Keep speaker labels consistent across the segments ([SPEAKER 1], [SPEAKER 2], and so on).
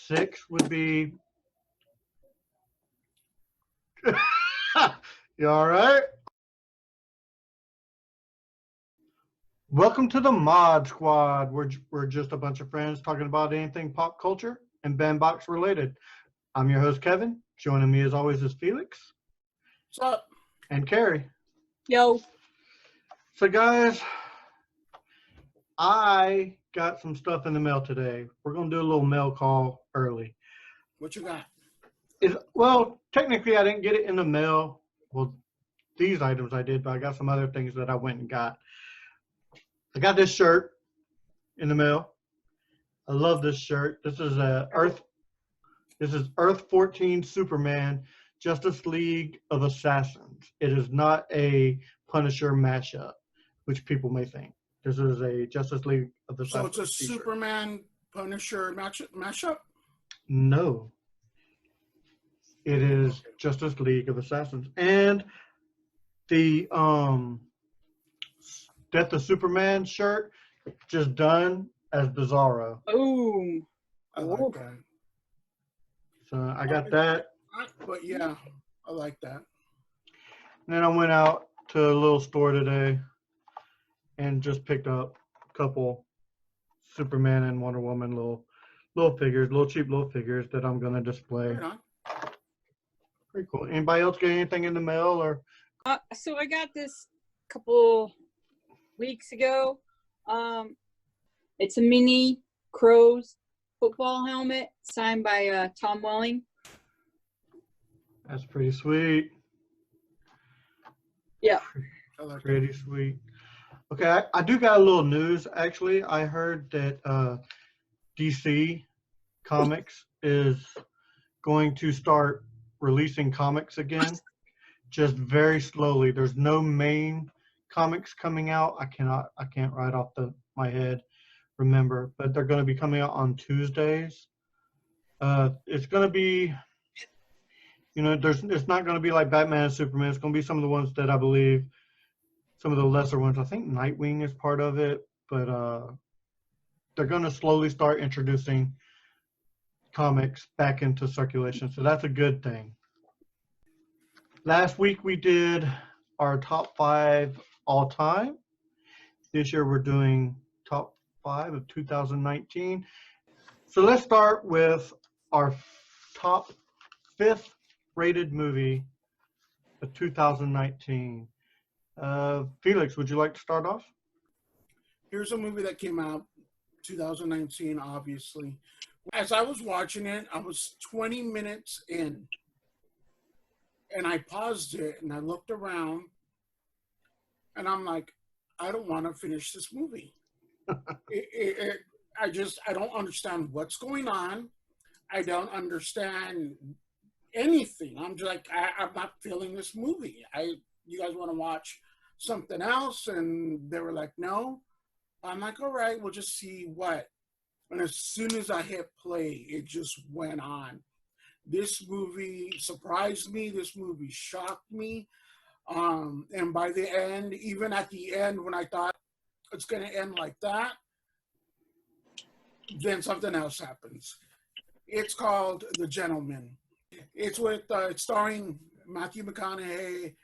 [SPEAKER 1] 6 would be. You all right? Welcome to the Mod Squad. We're just a bunch of friends talking about anything pop culture and bandbox related. I'm your host, Kevin. Joining me as always is Felix.
[SPEAKER 2] What's up?
[SPEAKER 1] And Carrie.
[SPEAKER 3] Yo.
[SPEAKER 1] So guys, I got some stuff in the mail today. We're going to do a little mail call early.
[SPEAKER 2] What you got?
[SPEAKER 1] Well, technically I didn't get it in the mail. Well, these items I did, but I got some other things that I went and got. I got this shirt in the mail. I love this shirt. This is Earth 14 Superman Justice League of Assassins. It is not a Punisher mashup, which people may think. This is a Justice League of Assassins.
[SPEAKER 2] So it's a
[SPEAKER 1] t-shirt.
[SPEAKER 2] Superman Punisher mashup?
[SPEAKER 1] No. It is Justice League of Assassins. And the Death of Superman shirt just done as Bizarro.
[SPEAKER 3] Oh.
[SPEAKER 2] I like that.
[SPEAKER 1] So I got that.
[SPEAKER 2] But yeah, I like that.
[SPEAKER 1] And then I went out to a little store today and just picked up a couple Superman and Wonder Woman little figures, cheap little figures that I'm gonna display.
[SPEAKER 2] Right on.
[SPEAKER 1] Pretty cool. Anybody else get anything in the mail or?
[SPEAKER 3] So I got this couple weeks ago. It's a mini Crows football helmet signed by Tom Welling.
[SPEAKER 1] That's pretty sweet.
[SPEAKER 3] Yeah.
[SPEAKER 2] I like
[SPEAKER 1] Pretty sweet. Okay, I do got a little news, actually. I heard that DC Comics is going to start releasing comics again, just very slowly. There's no main comics coming out. I can't right off my head remember, but they're going to be coming out on Tuesdays. It's going to be, it's not going to be like Batman and Superman. It's going to be some of the ones that I believe, some of the lesser ones. I think Nightwing is part of it, but they're going to slowly start introducing comics back into circulation. So that's a good thing. Last week we did our top 5 all time. This year we're doing top 5 of 2019. So let's start with our top 5th rated movie of 2019. Felix, would you like to start off?
[SPEAKER 2] Here's a movie that came out 2019, obviously. As I was watching it, I was 20 minutes in. And I paused it and I looked around and I'm like, I don't want to finish this movie. I don't understand what's going on. I don't understand anything. I'm just like, I'm not feeling this movie. You guys want to watch something else? And they were like, no. I'm like, all right, we'll just see what. And as soon as I hit play, it just went on. This movie surprised me. This movie shocked me. And by the end, even at the end, when I thought it's going to end like that, then something else happens. It's called The Gentleman. It's starring Matthew McConaughey.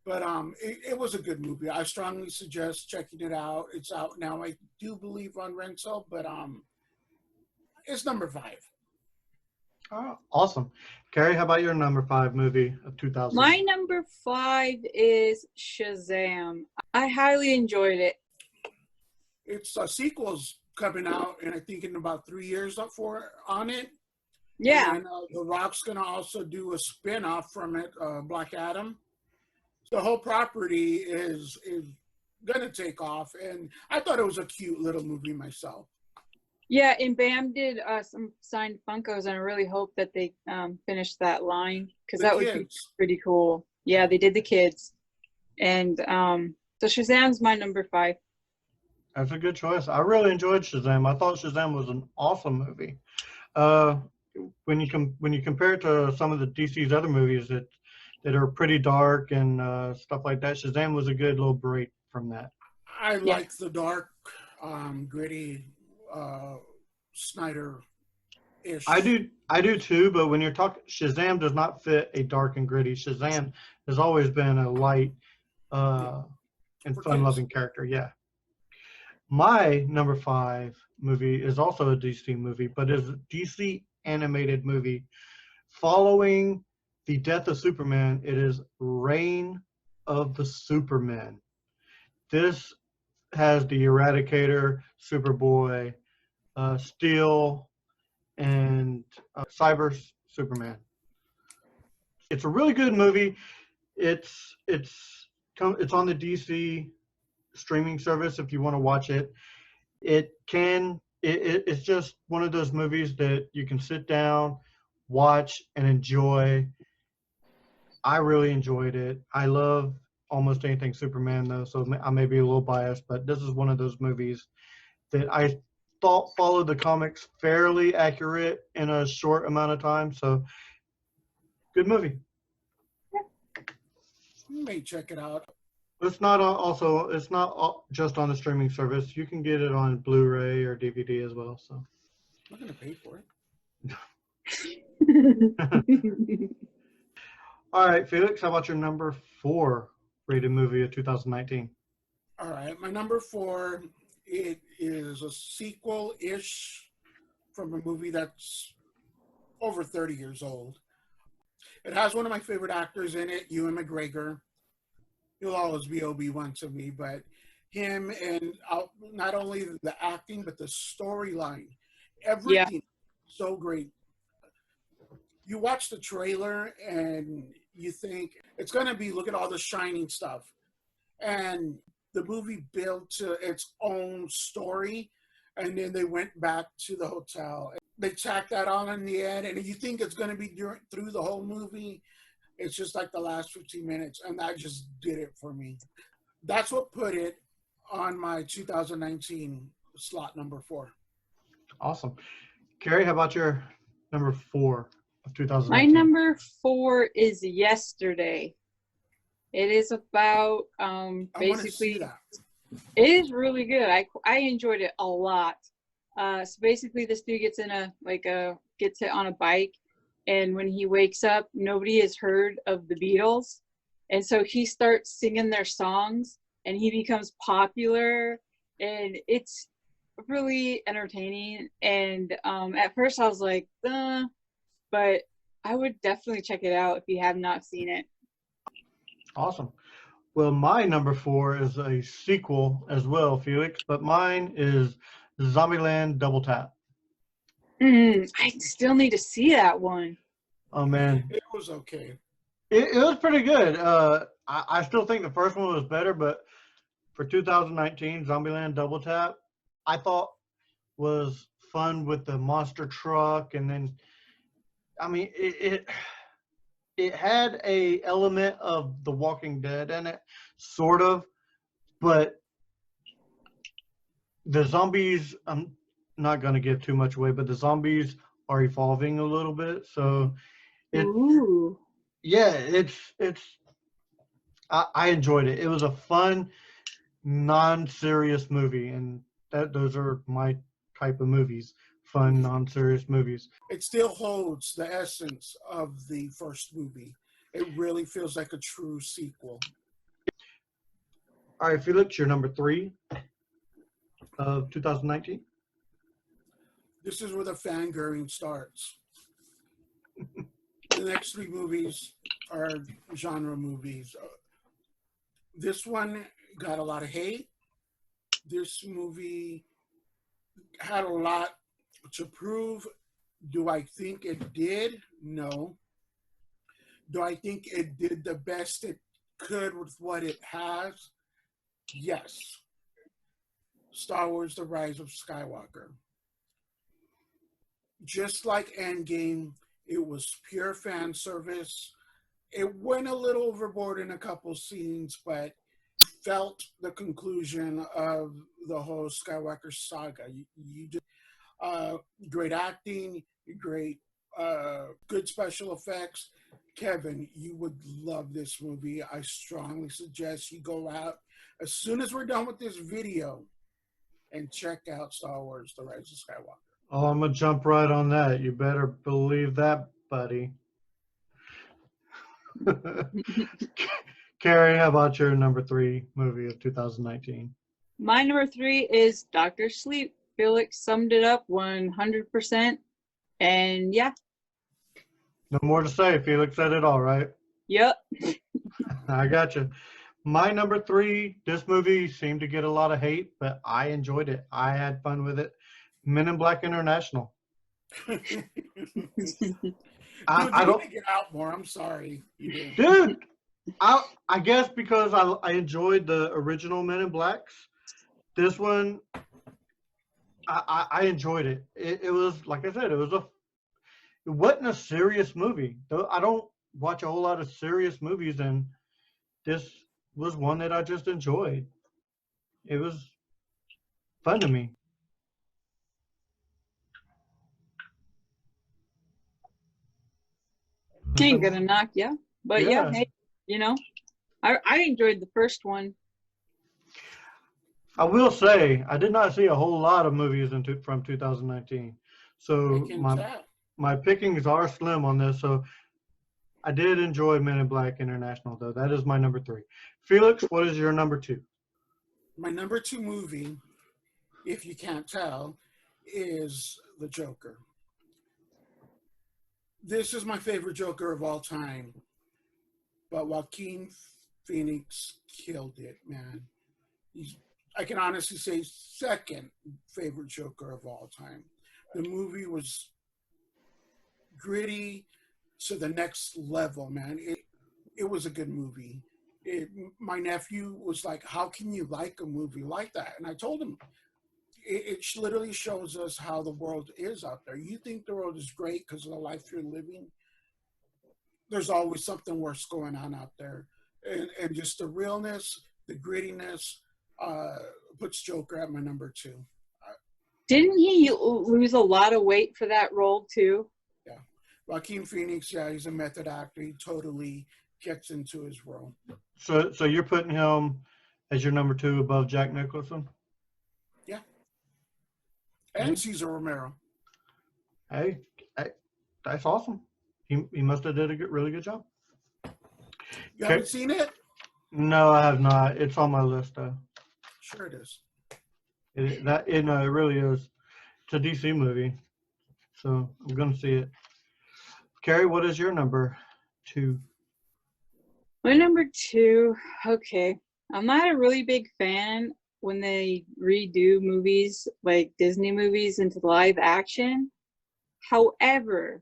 [SPEAKER 2] But it was a good movie. I strongly suggest checking it out. It's out now. I do believe on rental, but it's number 5.
[SPEAKER 1] Oh, awesome. Carrie, how about your number 5 movie of 2000?
[SPEAKER 3] My number 5 is Shazam. I highly enjoyed it.
[SPEAKER 2] It's a sequel's coming out, and I think in about 3 years on it.
[SPEAKER 3] Yeah.
[SPEAKER 2] And The Rock's going to also do a spin-off from it, Black Adam. The whole property is going to take off, and I thought it was a cute little movie myself.
[SPEAKER 3] Yeah, and Bam did some signed Funkos, and I really hope that they finish that line, because that would be pretty cool. Yeah, they did the kids. And so Shazam's my number 5.
[SPEAKER 1] That's a good choice. I really enjoyed Shazam. I thought Shazam was an awesome movie. When you compare it to some of the DC's other movies that are pretty dark and stuff like that, Shazam was a good little break from that.
[SPEAKER 2] I like the dark, gritty Snyder ish.
[SPEAKER 1] I do too, but when you're talking, Shazam does not fit a dark and gritty. Shazam has always been a light and fun-loving character. Yeah. My number 5 movie is also a DC movie, but is a DC animated movie following the death of Superman. It is Reign of the Supermen. This has the Eradicator, Superboy, Steel, and Cyber Superman. It's a really good movie. It's on the DC streaming service if you want to watch it. It's just one of those movies that you can sit down, watch, and enjoy. I really enjoyed it. I love almost anything Superman though, so I may be a little biased, but this is one of those movies that I thought followed the comics fairly accurate in a short amount of time. So good movie.
[SPEAKER 2] You may check it out.
[SPEAKER 1] It's not just on the streaming service. You can get it on Blu-ray or DVD as well. So
[SPEAKER 2] I'm not gonna pay for
[SPEAKER 1] it. All right, Felix, how about your number 4 rated movie of 2019?
[SPEAKER 2] All right, my number 4, it is a sequel-ish from a movie that's over 30 years old. It has one of my favorite actors in it, Ewan McGregor. He'll always be Obi-Wan to me, but him and not only the acting, but the storyline, everything, so great. You watch the trailer and you think it's going to be, look at all the shining stuff. And the movie built to its own story, and then they went back to the hotel. They tacked that on in the end, and you think it's going to be through the whole movie. It's just like the last 15 minutes, and that just did it for me. That's what put it on my 2019 slot number 4.
[SPEAKER 1] Awesome. Carrie, how about your number 4 of 2019?
[SPEAKER 3] My number 4 is Yesterday. It is about basically. It is really good. I enjoyed it a lot. So basically, this dude gets hit on a bike, and when he wakes up, nobody has heard of the Beatles, and so he starts singing their songs, and he becomes popular, and it's really entertaining. And at first, I was like, but I would definitely check it out if you have not seen it.
[SPEAKER 1] Awesome. Well, my number 4 is a sequel as well, Felix, but mine is Zombieland Double Tap.
[SPEAKER 3] I still need to see that one.
[SPEAKER 1] Oh, man.
[SPEAKER 2] It was okay.
[SPEAKER 1] It was pretty good. I still think the first one was better, but for 2019, Zombieland Double Tap, I thought was fun with the monster truck. And then, I mean, it had a element of The Walking Dead in it, sort of, but the zombies, I'm not going to give too much away, but the zombies are evolving a little bit. So I enjoyed it. It was a fun, non-serious movie, and those are my type of movies. Fun, non-serious movies.
[SPEAKER 2] It still holds the essence of the first movie. It really feels like a true sequel.
[SPEAKER 1] All right, Felix, your number 3 of 2019.
[SPEAKER 2] This is where the fangirling starts. The next 3 movies are genre movies. This one got a lot of hate. This movie had a lot to prove. Do I think it did? No. Do I think it did the best it could with what it has? Yes. Star Wars: The Rise of Skywalker. Just like Endgame, it was pure fan service. It went a little overboard in a couple scenes, but felt the conclusion of the whole Skywalker saga. You just great acting, great, good special effects. Kevin, you would love this movie. I strongly suggest you go out as soon as we're done with this video and check out Star Wars: The Rise of Skywalker.
[SPEAKER 1] Oh, I'm gonna jump right on that. You better believe that, buddy. Carrie, how about your number 3 movie of 2019?
[SPEAKER 3] My number 3 is Doctor Sleep. Felix summed it up 100%. And yeah,
[SPEAKER 1] No more to say. Felix said it all, right?
[SPEAKER 3] yep.
[SPEAKER 1] I got you. My number 3, this movie seemed to get a lot of hate, but I enjoyed it. I had fun with it. Men in Black International.
[SPEAKER 2] Dude,
[SPEAKER 1] I
[SPEAKER 2] you
[SPEAKER 1] don't,
[SPEAKER 2] need to get out more. I'm sorry. You did.
[SPEAKER 1] dude. I guess because I enjoyed the original Men in Blacks. This one, I enjoyed it. It was, like I said, it wasn't a serious movie. Though I don't watch a whole lot of serious movies, and this was one that I just enjoyed. It was fun to me.
[SPEAKER 3] Ain't gonna knock you. But yeah,
[SPEAKER 1] Yeah.
[SPEAKER 3] hey, you know, I enjoyed the first one.
[SPEAKER 1] I will say I did not see a whole lot of movies from 2019, so
[SPEAKER 2] I can tell.
[SPEAKER 1] my pickings are slim on this. So I did enjoy Men in Black International, though. That is my number 3. Felix, what is your number 2?
[SPEAKER 2] My number 2 movie, if you can't tell, is The Joker. This is my favorite Joker of all time, but Joaquin Phoenix killed it, man. I can honestly say second favorite Joker of all time. The movie was gritty to the next level, man. It was a good movie. My nephew was like, how can you like a movie like that? And I told him, it literally shows us how the world is out there. You think the world is great because of the life you're living. There's always something worse going on out there. And just the realness, the grittiness, puts Joker at my number 2.
[SPEAKER 3] Didn't he lose a lot of weight for that role too?
[SPEAKER 2] Yeah. Joaquin Phoenix, yeah, he's a method actor. He totally gets into his role.
[SPEAKER 1] So you're putting him as your number 2 above Jack Nicholson?
[SPEAKER 2] Yeah. And Cesar Romero.
[SPEAKER 1] Hey, that's awesome. He must have did a really good job.
[SPEAKER 2] You haven't seen it?
[SPEAKER 1] No, I have not. It's on my list, though.
[SPEAKER 2] Sure it is.
[SPEAKER 1] It really is. It's a DC movie, so I'm gonna see it. Carrie, what is your number 2?
[SPEAKER 3] My number 2, okay. I'm not a really big fan when they redo movies like Disney movies into live action. However,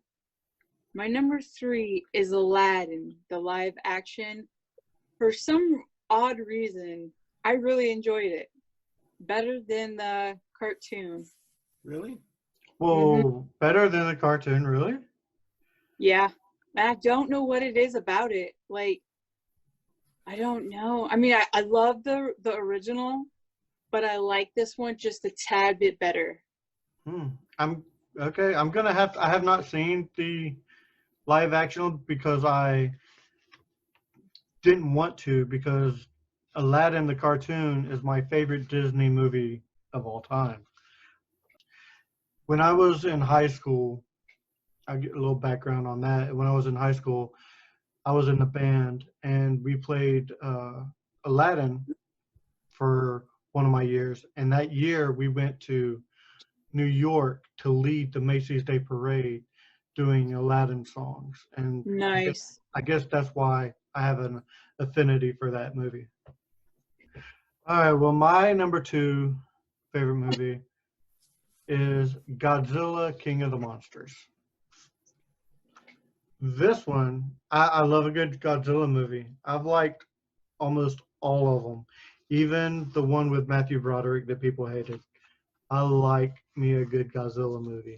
[SPEAKER 3] my number 3 is Aladdin, the live action. For some odd reason, I really enjoyed it. Better than the cartoon.
[SPEAKER 2] Really?
[SPEAKER 1] Whoa, better than the cartoon, really?
[SPEAKER 3] Yeah. I don't know what it is about it. Like, I don't know. I mean, I love the original, but I like this one just a tad bit better.
[SPEAKER 1] I'm gonna I have not seen the live action because I didn't want to, because Aladdin the cartoon is my favorite Disney movie of all time. When I was in high school, I'll get a little background on that. When I was in high school, I was in a band, and we played Aladdin for one of my years. And that year, we went to New York to lead the Macy's Day Parade doing Aladdin songs. And
[SPEAKER 3] nice.
[SPEAKER 1] I guess that's why I have an affinity for that movie. All right, well, my number 2 favorite movie is Godzilla, King of the Monsters. This one, I love a good Godzilla movie. I've liked almost all of them, even the one with Matthew Broderick that people hated. I like me a good Godzilla movie.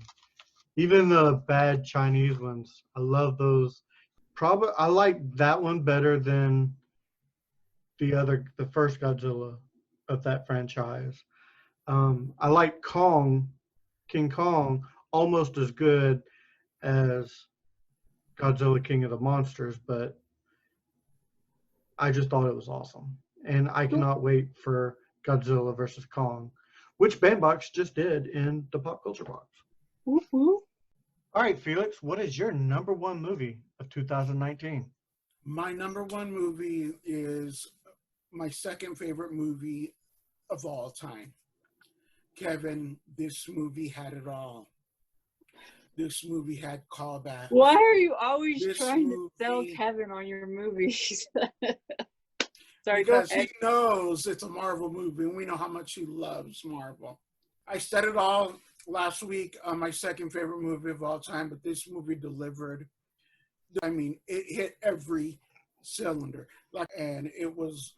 [SPEAKER 1] Even the bad Chinese ones, I love those. Probably, I like that one better than the first Godzilla of that franchise. I like King Kong, almost as good as Godzilla King of the Monsters, but I just thought it was awesome. And I cannot wait for Godzilla versus Kong, which Bandbox just did in the Pop Culture Box.
[SPEAKER 3] Whoop, whoop.
[SPEAKER 1] All right, Felix, what is your number one movie of 2019?
[SPEAKER 2] My number one movie is my second favorite movie of all time. Kevin, this movie had it all. This movie had callbacks.
[SPEAKER 3] Why are you always
[SPEAKER 2] This
[SPEAKER 3] trying to sell
[SPEAKER 2] movie-
[SPEAKER 3] Kevin on your movies? Sorry,
[SPEAKER 2] Because
[SPEAKER 3] go ahead.
[SPEAKER 2] he knows it's a Marvel movie, and we know how much he loves Marvel. I said it all last week on my second favorite movie of all time, but this movie delivered. I mean, it hit every cylinder, and it was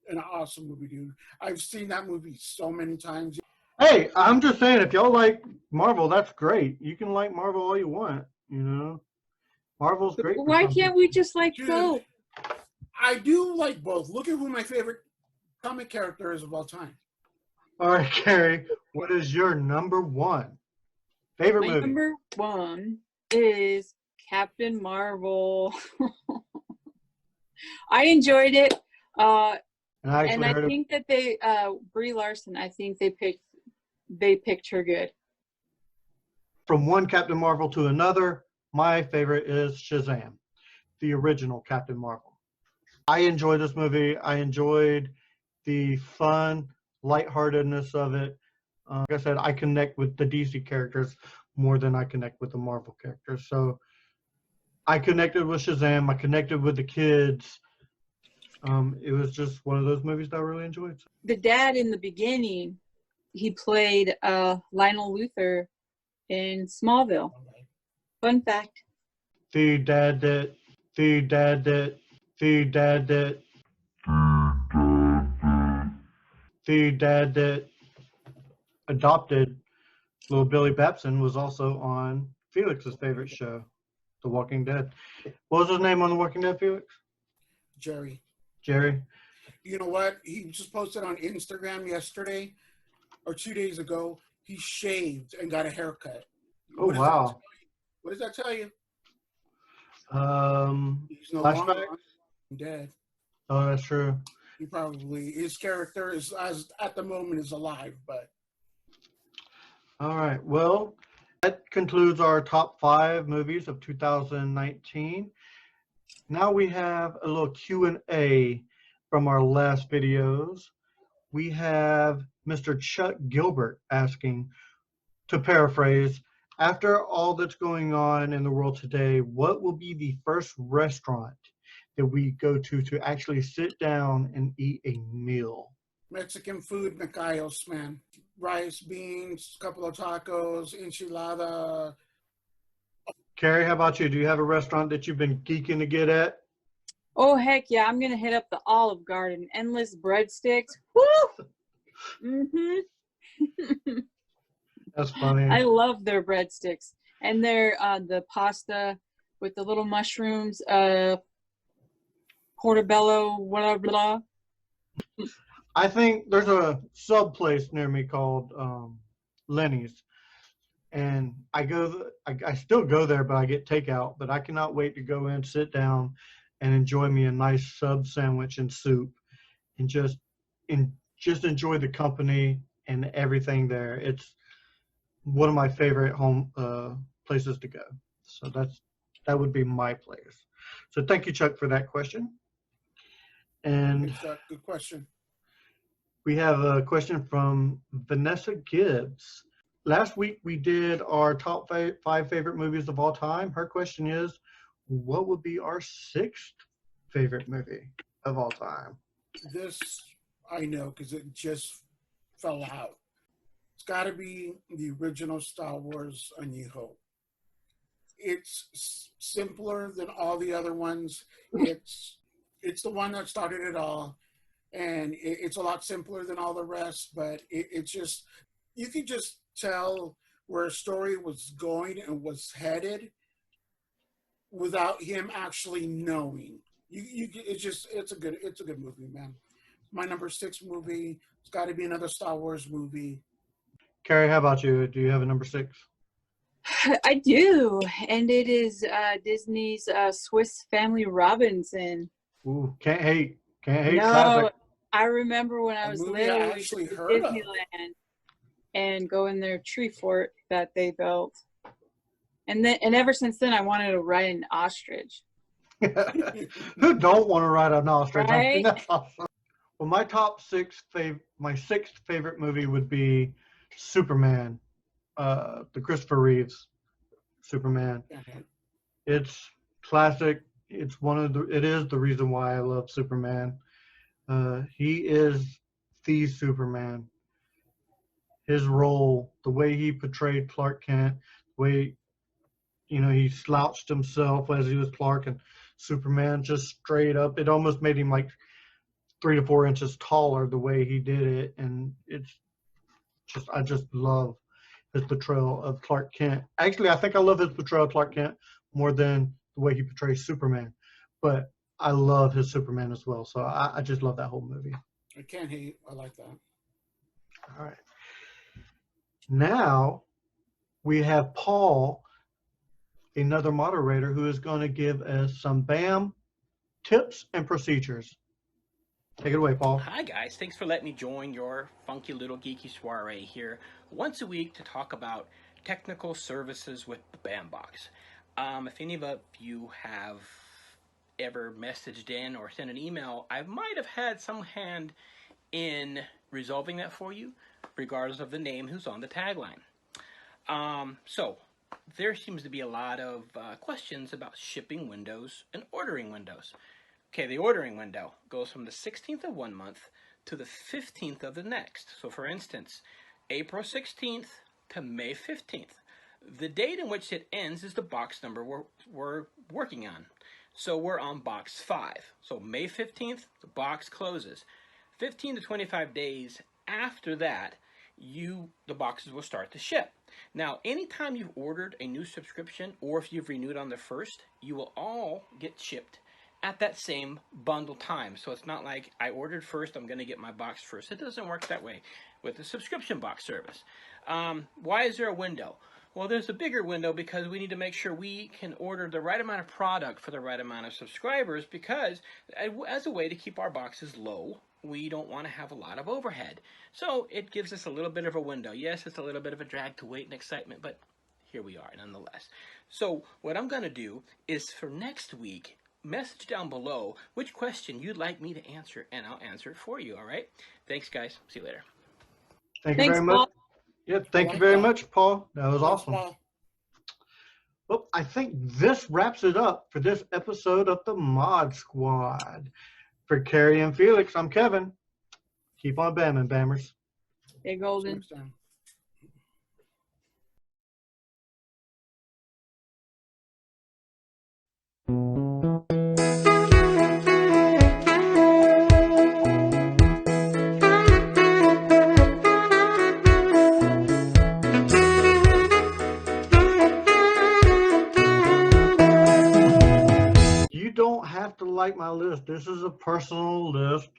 [SPEAKER 2] an awesome movie, dude. I've seen that movie so many times.
[SPEAKER 1] Hey, I'm just saying, if y'all like Marvel, that's great. You can like Marvel all you want, you know. Marvel's great. for
[SPEAKER 3] Why
[SPEAKER 1] some
[SPEAKER 3] can't we just like
[SPEAKER 2] Dude,
[SPEAKER 3] both?
[SPEAKER 2] I do like both. Look at who my favorite comic character is of all time.
[SPEAKER 1] people. All right, Carrie, what is your number one favorite
[SPEAKER 3] My
[SPEAKER 1] movie?
[SPEAKER 3] number one is Captain Marvel. I enjoyed it.
[SPEAKER 1] And I
[SPEAKER 3] And
[SPEAKER 1] actually
[SPEAKER 3] I
[SPEAKER 1] heard
[SPEAKER 3] think that they Brie Larson, I think they picked her good.
[SPEAKER 1] from one Captain Marvel to another, my favorite is Shazam, the original Captain Marvel. I enjoyed this movie. I enjoyed the fun, lightheartedness of it. Like I said, I connect with the DC characters more than I connect with the Marvel characters. So I connected with Shazam. I connected with the kids. It was just one of those movies that I really enjoyed.
[SPEAKER 3] The dad in the beginning, he played Lionel Luthor in Smallville. Fun fact.
[SPEAKER 1] The dad that adopted little Billy Batson was also on Felix's favorite show, The Walking Dead. What was his name on The Walking Dead, Felix?
[SPEAKER 2] Jerry.
[SPEAKER 1] Jerry.
[SPEAKER 2] You know what? He just posted on Instagram yesterday or 2 days ago. He shaved and got a haircut.
[SPEAKER 1] Oh,
[SPEAKER 2] What does
[SPEAKER 1] wow.
[SPEAKER 2] that tell you? What does that tell you? He's no
[SPEAKER 1] Flashback?
[SPEAKER 2] longer dead.
[SPEAKER 1] Oh, that's true.
[SPEAKER 2] He probably, his character is, as at the moment, is alive, but.
[SPEAKER 1] All right. Well, that concludes our top 5 movies of 2019. Now we have a little Q&A from our last videos. We have Mr. Chuck Gilbert asking, to paraphrase, after all that's going on in the world today, what will be the first restaurant that we go to actually sit down and eat a meal?
[SPEAKER 2] Mexican food, Mikhail's, man. Rice, beans, couple of tacos, enchilada.
[SPEAKER 1] Carrie, how about you? Do you have a restaurant that you've been geeking to get at?
[SPEAKER 3] Oh, heck yeah. I'm going to hit up the Olive Garden. Endless breadsticks. Woo! Mm-hmm.
[SPEAKER 1] That's funny.
[SPEAKER 3] I love their breadsticks. And their the pasta with the little mushrooms, portobello, blah, blah.
[SPEAKER 1] I think there's a sub place near me called Lenny's. And I still go there, but I get takeout. But I cannot wait to go in, sit down, and enjoy me a nice sub sandwich and soup, and just enjoy the company and everything there. It's one of my favorite home places to go. So that would be my place. So thank you, Chuck, for that question. And
[SPEAKER 2] Good question.
[SPEAKER 1] we have a question from Vanessa Gibbs. Last week we did our top 5 favorite movies of all time. Her question is, what would be our 6th favorite movie of all time?
[SPEAKER 2] This I know because it just fell out. It's got to be the original Star Wars: A New Hope. It's simpler than all the other ones. It's the one that started it all, and it's a lot simpler than all the rest. But it's just, you could just tell where a story was going and was headed without him actually knowing. It's a good movie, man. My number 6 movie. It's got to be another Star Wars movie.
[SPEAKER 1] Carrie, how about you? Do you have a number 6?
[SPEAKER 3] I do, and it is Disney's Swiss Family Robinson.
[SPEAKER 1] Ooh, can't hate.
[SPEAKER 3] No,
[SPEAKER 1] Classic.
[SPEAKER 3] I remember when I was
[SPEAKER 2] movie
[SPEAKER 3] little,
[SPEAKER 2] I
[SPEAKER 3] we used to
[SPEAKER 2] actually
[SPEAKER 3] go to
[SPEAKER 2] heard of.
[SPEAKER 3] Disneyland and go in their tree fort that they built. And ever since then, I wanted to ride an ostrich.
[SPEAKER 1] Who don't want to ride an ostrich?
[SPEAKER 3] Right?
[SPEAKER 1] I mean, that's awesome. Well, my sixth favorite movie would be Superman, the Christopher Reeves Superman. It's classic. It is the reason why I love Superman. He is the Superman. His role, the way he portrayed Clark Kent, the way, he slouched himself as he was Clark, and Superman just straight up. It almost made him like 3 to 4 inches taller the way he did it, and I just love his portrayal of Clark Kent. Actually, I think I love his portrayal of Clark Kent more than the way he portrays Superman, but I love his Superman as well. So I just love that whole movie.
[SPEAKER 2] I can't hate. I like that.
[SPEAKER 1] All right. Now we have Paul, another moderator, who is going to give us some BAM tips and procedures. Take it away, Paul.
[SPEAKER 4] Hi, guys. Thanks for letting me join your funky little geeky soiree here once a week to talk about technical services with the BAM box. If any of you have ever messaged in or sent an email, I might have had some hand in resolving that for you, regardless of the name who's on the tagline. So there seems to be a lot of questions about shipping windows and ordering windows. Okay, the ordering window goes from the 16th of one month to the 15th of the next. So for instance, April 16th to May 15th. The date in which it ends is the box number we're working on. So we're on box 5. So May 15th, the box closes. 15 to 25 days after that, the boxes will start to ship. Now, anytime you've ordered a new subscription or if you've renewed on the 1st, you will all get shipped at that same bundle time. So it's not like I ordered first, I'm going to get my box first. It doesn't work that way with the subscription box service. Why is there a window? Well, there's a bigger window because we need to make sure we can order the right amount of product for the right amount of subscribers, because as a way to keep our boxes low, we don't want to have a lot of overhead. So it gives us a little bit of a window. Yes, it's a little bit of a drag to wait and excitement, but here we are nonetheless. So what I'm going to do is for next week, message down below which question you'd like me to answer, and I'll answer it for you, all right? Thanks, guys. See you later.
[SPEAKER 1] Thank you very much.
[SPEAKER 3] Paul.
[SPEAKER 1] Yeah, thank you very much, Paul. That was
[SPEAKER 2] Thanks,
[SPEAKER 1] awesome.
[SPEAKER 2] Paul.
[SPEAKER 1] Well, I think this wraps it up for this episode of the Mod Squad. For Carrie and Felix, I'm Kevin. Keep on bamming, bammers.
[SPEAKER 3] Hey, Golden.
[SPEAKER 2] Next time.
[SPEAKER 1] You don't have to like my list. This is a personal list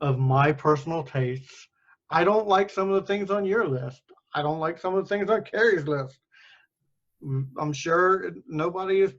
[SPEAKER 1] of my personal tastes. I don't like some of the things on your list. I don't like some of the things on Carrie's list. I'm sure nobody is